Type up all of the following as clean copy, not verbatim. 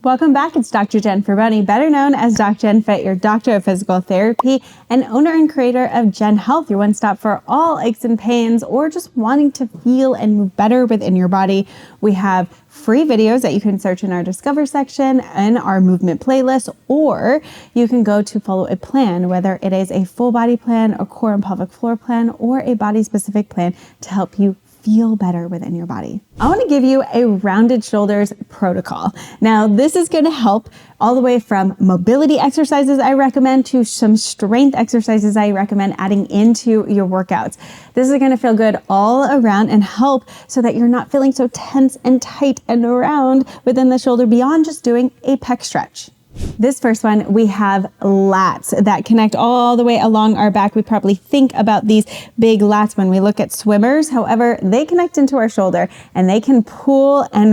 Welcome back. It's Dr. Jennifer Bunny, better known as DocJenFit, your doctor of physical therapy and owner and creator of Gen Health, your one-stop for all aches and pains or just wanting to feel and move better within your body. We have free videos that you can search in our Discover section and our movement playlist, or you can go to follow a plan, whether it is a full body plan, a core and pelvic floor plan, or a body specific plan to help you feel better within your body. I want to give you a rounded shoulders protocol. Now, this is going to help all the way from mobility exercises I recommend to some strength exercises I recommend adding into your workouts. This is going to feel good all around and help so that you're not feeling so tense and tight and round within the shoulder beyond just doing a pec stretch. This first one, we have lats that connect all the way along our back. We probably think about these big lats when we look at swimmers. However, they connect into our shoulder and they can pull and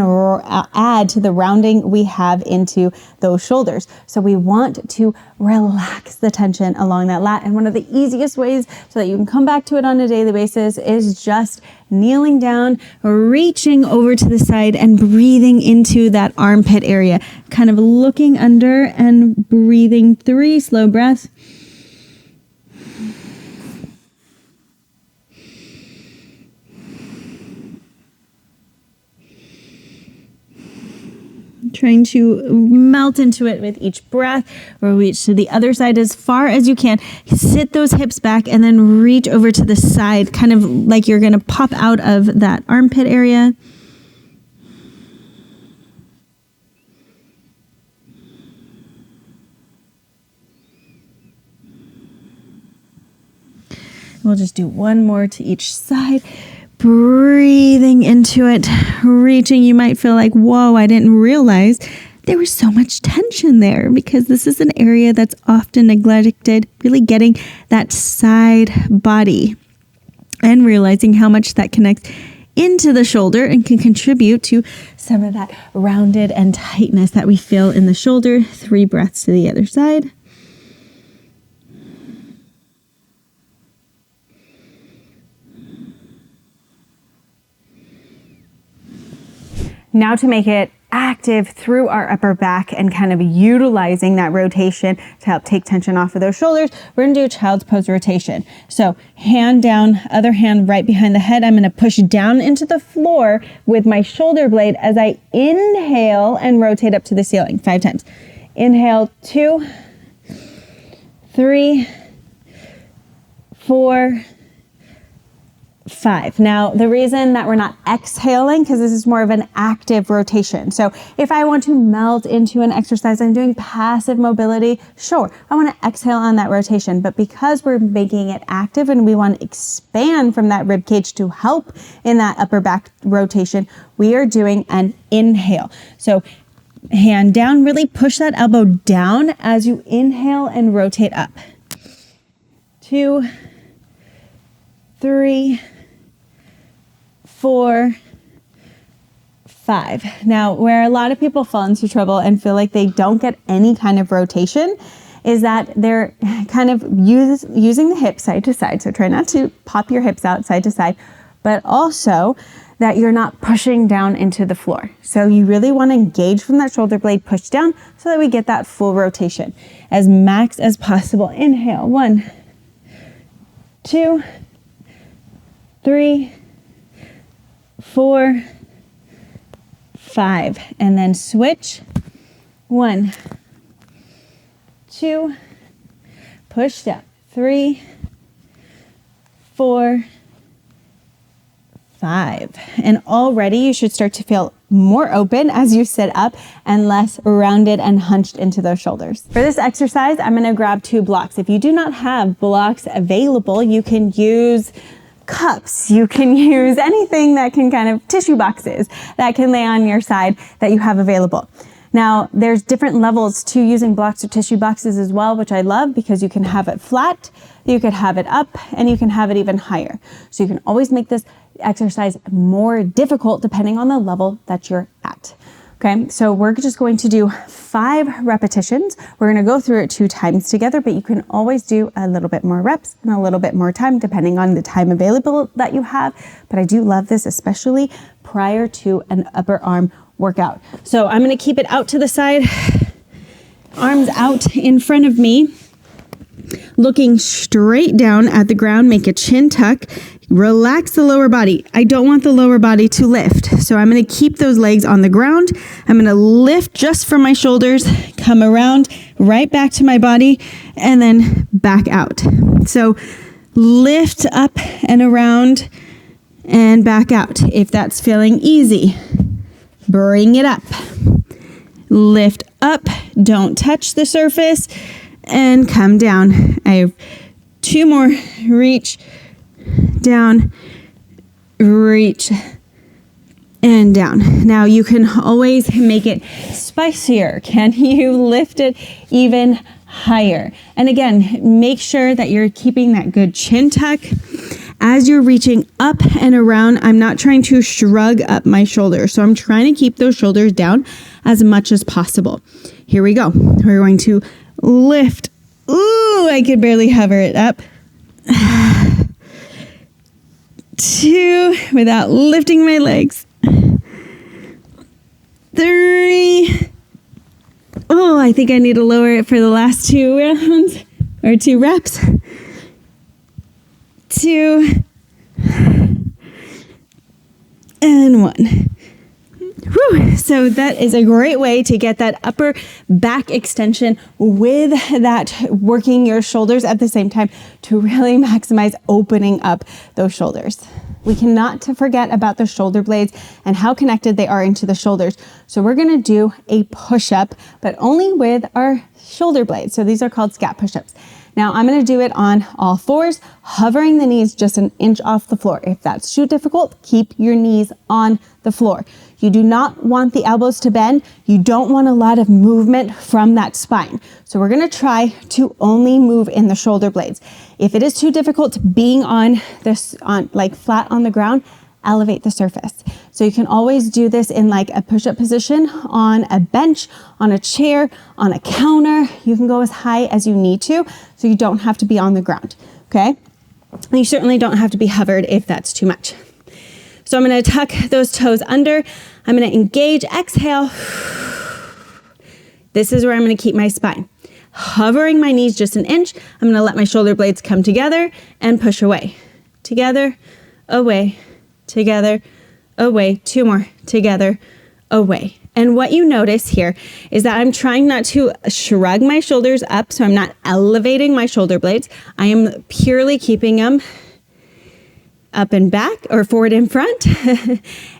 add to the rounding we have into those shoulders. So we want to relax the tension along that lat. And one of the easiest ways so that you can come back to it on a daily basis is just kneeling down, reaching over to the side and breathing into that armpit area, kind of looking under and breathing 3 slow breaths. Trying to melt into it with each breath, or reach to the other side as far as you can. Sit those hips back and then reach over to the side, kind of like you're going to pop out of that armpit area. We'll just do one more to each side. Breathing into it, reaching. You might feel like, whoa, I didn't realize there was so much tension there, because this is an area that's often neglected, really getting that side body and realizing how much that connects into the shoulder and can contribute to some of that rounded and tightness that we feel in the shoulder. 3 breaths to the other side. Now to make it active through our upper back and kind of utilizing that rotation to help take tension off of those shoulders, we're gonna do a child's pose rotation. So hand down, other hand right behind the head. I'm gonna push down into the floor with my shoulder blade as I inhale and rotate up to the ceiling 5 times. Inhale, 2, 3, 4, 5. Now, the reason that we're not exhaling, because this is more of an active rotation. So if I want to melt into an exercise, I'm doing passive mobility, sure, I want to exhale on that rotation. But because we're making it active and we want to expand from that rib cage to help in that upper back rotation, we are doing an inhale. So hand down, really push that elbow down as you inhale and rotate up. 2, 3, 4, 5. Now, where a lot of people fall into trouble and feel like they don't get any kind of rotation is that they're kind of using the hips side to side. So try not to pop your hips out side to side, but also that you're not pushing down into the floor. So you really want to engage from that shoulder blade, push down so that we get that full rotation as max as possible. Inhale, 1, 2, 3, 4, 5, and then switch. 1, 2, push down. 3, 4, 5. And already you should start to feel more open as you sit up and less rounded and hunched into those shoulders. For this exercise, I'm going to grab 2 blocks. If you do not have blocks available, you can use cups, you can use anything that can kind of tissue boxes that can lay on your side that you have available. Now, there's different levels to using blocks or tissue boxes as well, which I love because you can have it flat, you could have it up, and you can have it even higher. So you can always make this exercise more difficult depending on the level that you're at. Okay, so we're just going to do 5 repetitions. We're going to go through it 2 times together, but you can always do a little bit more reps and a little bit more time depending on the time available that you have. But I do love this, especially prior to an upper arm workout. So I'm going to keep it out to the side, arms out in front of me, looking straight down at the ground. Make a chin tuck. Relax the lower body. I don't want the lower body to lift. So I'm going to keep those legs on the ground. I'm going to lift just from my shoulders, come around right back to my body, and then back out. So lift up and around and back out. If that's feeling easy, bring it up. Lift up, don't touch the surface, and come down. I have 2 more. Reach down, reach, and down. Now you can always make it spicier. Can you lift it even higher? And again, make sure that you're keeping that good chin tuck. As you're reaching up and around, I'm not trying to shrug up my shoulders. So I'm trying to keep those shoulders down as much as possible. Here we go. We're going to lift. Ooh, I could barely hover it up. 2, without lifting my legs. 3. Oh, I think I need to lower it for the last 2 rounds or 2 reps. 2 and 1. Whew. So that is a great way to get that upper back extension with that working your shoulders at the same time to really maximize opening up those shoulders. We cannot forget about the shoulder blades and how connected they are into the shoulders. So we're going to do a push-up, but only with our shoulder blades. So these are called scap push-ups. Now I'm going to do it on all 4s, hovering the knees just an inch off the floor. If that's too difficult, keep your knees on the floor. You do not want the elbows to bend. You don't want a lot of movement from that spine. So we're going to try to only move in the shoulder blades. If it is too difficult being on this, like flat on the ground, elevate the surface. So you can always do this in like a push-up position on a bench, on a chair, on a counter. You can go as high as you need to, so you don't have to be on the ground, okay? And you certainly don't have to be hovered if that's too much. So I'm gonna tuck those toes under. I'm gonna engage, exhale. This is where I'm gonna keep my spine. Hovering my knees just an inch. I'm gonna let my shoulder blades come together and push away. Together, away, together, away. 2 more, together, away. And what you notice here is that I'm trying not to shrug my shoulders up, so I'm not elevating my shoulder blades. I am purely keeping them up and back or forward and front.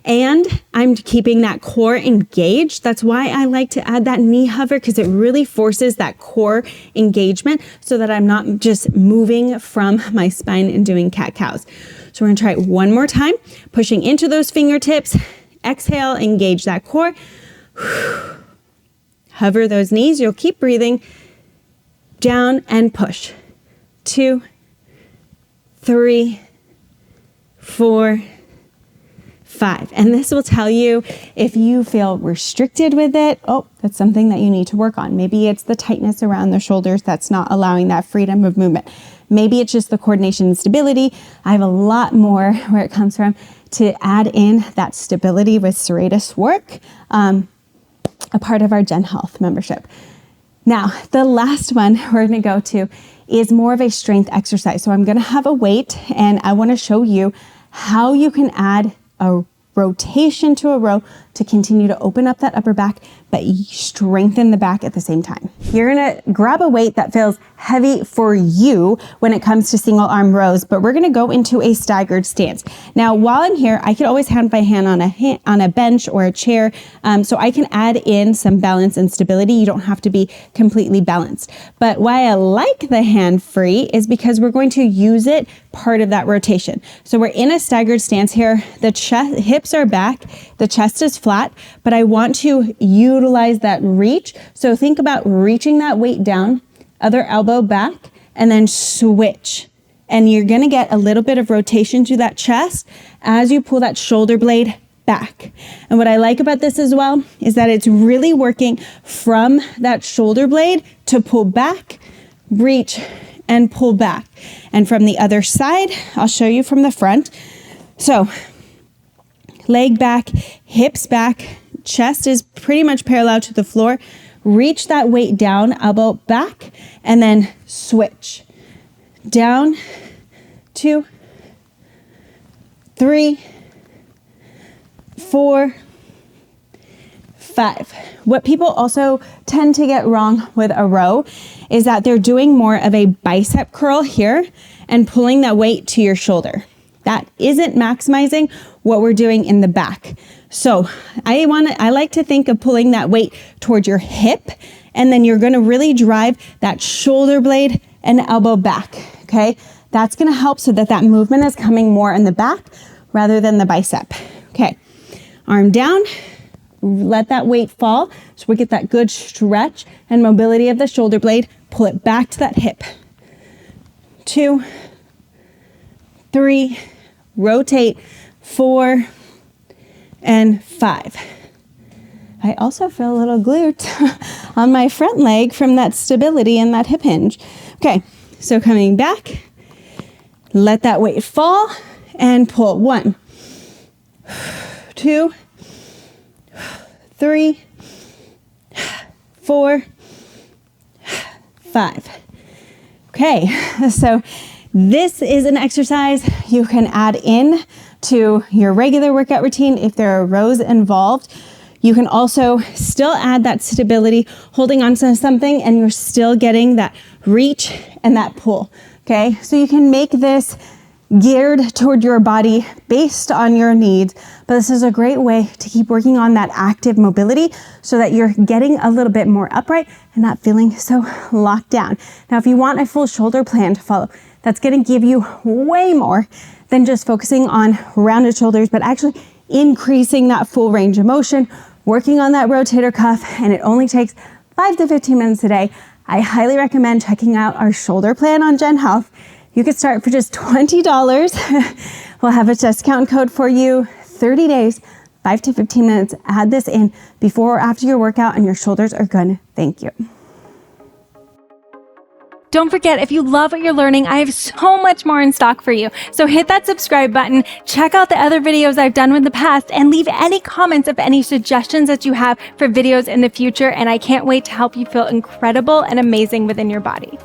And I'm keeping that core engaged. That's why I like to add that knee hover, because it really forces that core engagement so that I'm not just moving from my spine and doing cat-cows. So we're gonna try it one more time, pushing into those fingertips. Exhale, engage that core. Hover those knees. You'll keep breathing. Down and push. 2, 3, 4, 5. And this will tell you if you feel restricted with it. Oh, that's something that you need to work on. Maybe it's the tightness around the shoulders that's not allowing that freedom of movement. Maybe it's just the coordination and stability. I have a lot more where it comes from to add in that stability with serratus work, a part of our Gen Health membership. Now, the last one we're gonna go to is more of a strength exercise. So I'm gonna have a weight, and I wanna show you how you can add a rotation to a row to continue to open up that upper back, but strengthen the back at the same time. You're gonna grab a weight that feels heavy for you when it comes to single arm rows, but we're gonna go into a staggered stance. Now, while I'm here, I could always hand my hand on a bench or a chair, so I can add in some balance and stability. You don't have to be completely balanced. But why I like the hand free is because we're going to use it part of that rotation. So we're in a staggered stance here. The chest, hips are back, the chest is flat, but I want to utilize that reach. So think about reaching that weight down, other elbow back, and then switch. And you're gonna get a little bit of rotation through that chest as you pull that shoulder blade back. And what I like about this as well is that it's really working from that shoulder blade to pull back, reach, and pull back. And from the other side, I'll show you from the front. So leg back, hips back, chest is pretty much parallel to the floor. Reach that weight down, elbow back, and then switch. Down, 2, 3, 4, 5. What people also tend to get wrong with a row is that they're doing more of a bicep curl here and pulling that weight to your shoulder. That isn't maximizing what we're doing in the back. So I like to think of pulling that weight towards your hip, and then you're gonna really drive that shoulder blade and elbow back, okay? That's gonna help so that that movement is coming more in the back rather than the bicep. Okay, arm down, let that weight fall so we get that good stretch and mobility of the shoulder blade. Pull it back to that hip. 2, 3, rotate, 4, and 5. I also feel a little glute on my front leg from that stability and that hip hinge. Okay, so coming back, let that weight fall and pull. 1, 2, 3, 4, 5. Okay, so this is an exercise you can add in to your regular workout routine if there are rows involved. You can also still add that stability, holding on to something, and you're still getting that reach and that pull, okay? So you can make this geared toward your body based on your needs, but this is a great way to keep working on that active mobility so that you're getting a little bit more upright and not feeling so locked down. Now, if you want a full shoulder plan to follow, that's gonna give you way more than just focusing on rounded shoulders, but actually increasing that full range of motion, working on that rotator cuff, and it only takes 5 to 15 minutes a day. I highly recommend checking out our shoulder plan on Gen Health. You could start for just $20. We'll have a discount code for you, 30 days, 5 to 15 minutes. Add this in before or after your workout and your shoulders are gonna thank you. Don't forget, if you love what you're learning, I have so much more in stock for you. So hit that subscribe button, check out the other videos I've done in the past, and leave any comments of any suggestions that you have for videos in the future. And I can't wait to help you feel incredible and amazing within your body.